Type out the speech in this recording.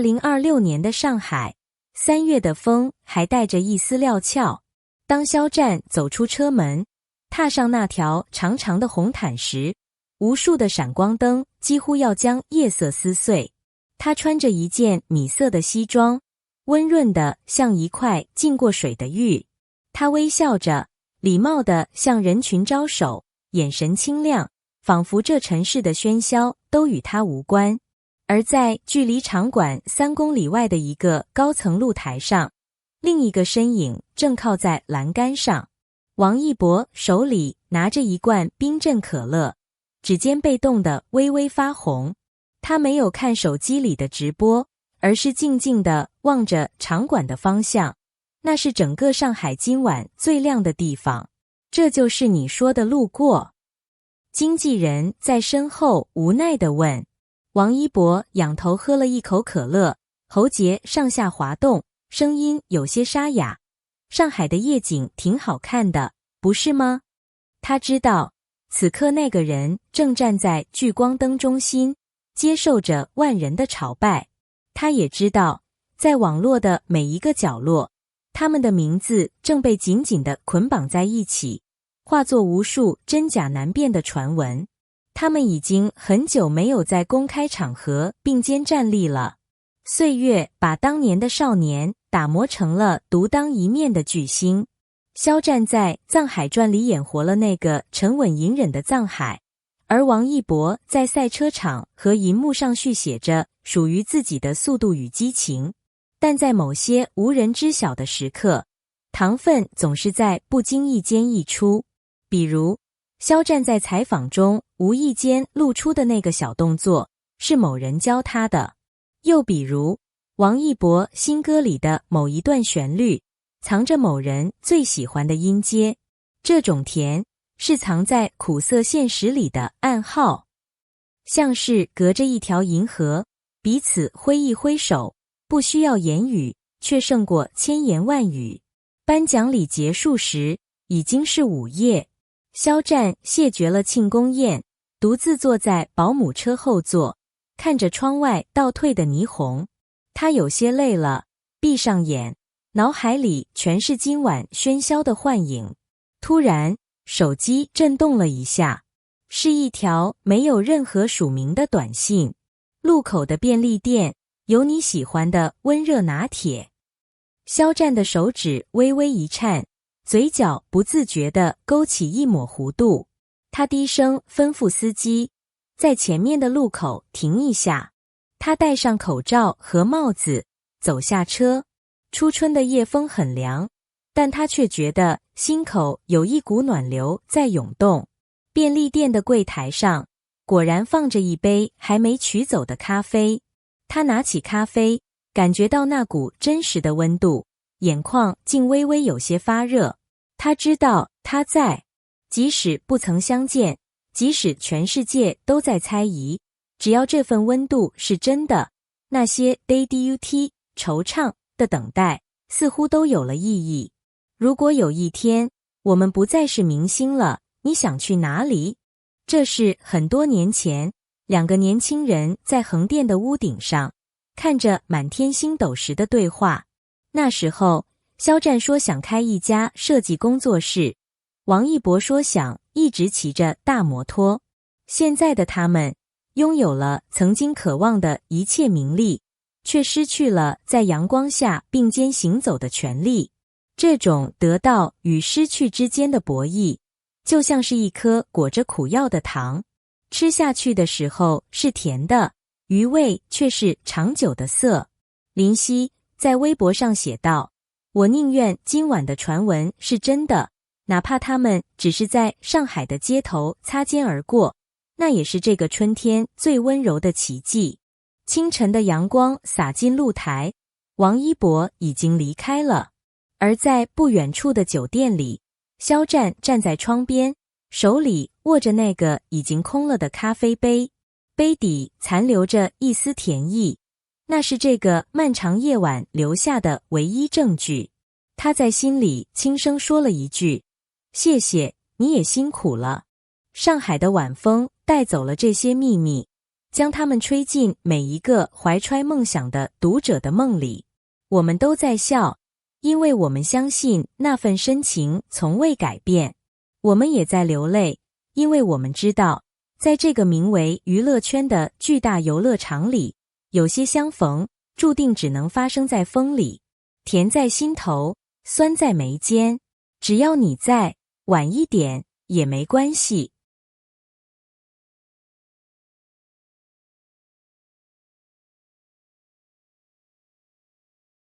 2026年的上海，3月的风还带着一丝料峭。当肖战走出车门，踏上那条长长的红毯时，无数的闪光灯几乎要将夜色撕碎。他穿着一件米色的西装，温润的像一块浸过水的玉。他微笑着，礼貌地向人群招手，眼神清亮，仿佛这尘世的喧嚣都与他无关。而在距离场馆3公里外的一个高层露台上，另一个身影正靠在栏杆上。王一博手里拿着一罐冰镇可乐，指尖被冻得微微发红。他没有看手机里的直播，而是静静地望着场馆的方向。那是整个上海今晚最亮的地方。这就是你说的路过？经纪人在身后无奈地问。王一博仰头喝了一口可乐，喉结上下滑动，声音有些沙哑。上海的夜景挺好看的，不是吗？他知道，此刻那个人正站在聚光灯中心，接受着万人的朝拜。他也知道，在网络的每一个角落，他们的名字正被紧紧地捆绑在一起，化作无数真假难辨的传闻。他们已经很久没有在公开场合并肩站立了。岁月把当年的少年打磨成了独当一面的巨星。肖战在《藏海传》里演活了那个沉稳隐忍的藏海，而王一博在赛车场和银幕上续写着属于自己的速度与激情。但在某些无人知晓的时刻，糖分总是在不经意间溢出。比如肖战在采访中无意间露出的那个小动作，是某人教他的。又比如王一博新歌里的某一段旋律，藏着某人最喜欢的音阶。这种甜，是藏在苦涩现实里的暗号。像是隔着一条银河，彼此挥一挥手，不需要言语，却胜过千言万语。颁奖礼结束时，已经是午夜。肖战谢绝了庆功宴，独自坐在保姆车后座，看着窗外倒退的霓虹。他有些累了，闭上眼，脑海里全是今晚喧嚣的幻影。突然，手机震动了一下，是一条没有任何署名的短信。路口的便利店，有你喜欢的温热拿铁。肖战的手指微微一颤，嘴角不自觉地勾起一抹弧度。他低声吩咐司机，在前面的路口停一下。他戴上口罩和帽子，走下车。初春的夜风很凉，但他却觉得心口有一股暖流在涌动。便利店的柜台上，果然放着一杯还没取走的咖啡。他拿起咖啡，感觉到那股真实的温度，眼眶竟微微有些发热。他知道他在，即使不曾相见，即使全世界都在猜疑，只要这份温度是真的，那些 DUT 惆怅的等待似乎都有了意义。如果有一天我们不再是明星了，你想去哪里？这是很多年前2个年轻人在横店的屋顶上看着满天星斗时的对话。那时候肖战说想开一家设计工作室，王一博说想一直骑着大摩托。现在的他们拥有了曾经渴望的一切名利，却失去了在阳光下并肩行走的权利。这种得到与失去之间的博弈，就像是一颗裹着苦药的糖，吃下去的时候是甜的，余味却是长久的涩。林夕在微博上写道，我宁愿今晚的传闻是真的，哪怕他们只是在上海的街头擦肩而过，那也是这个春天最温柔的奇迹。清晨的阳光洒进露台，王一博已经离开了。而在不远处的酒店里，肖战站在窗边，手里握着那个已经空了的咖啡杯，杯底残留着一丝甜意，那是这个漫长夜晚留下的唯一证据。他在心里轻声说了一句，谢谢，你也辛苦了。上海的晚风带走了这些秘密，将它们吹进每一个怀揣梦想的读者的梦里。我们都在笑，因为我们相信那份深情从未改变。我们也在流泪，因为我们知道，在这个名为娱乐圈的巨大游乐场里，有些相逢注定只能发生在风里，甜在心头，酸在眉间。只要你在，晚一点也没关系。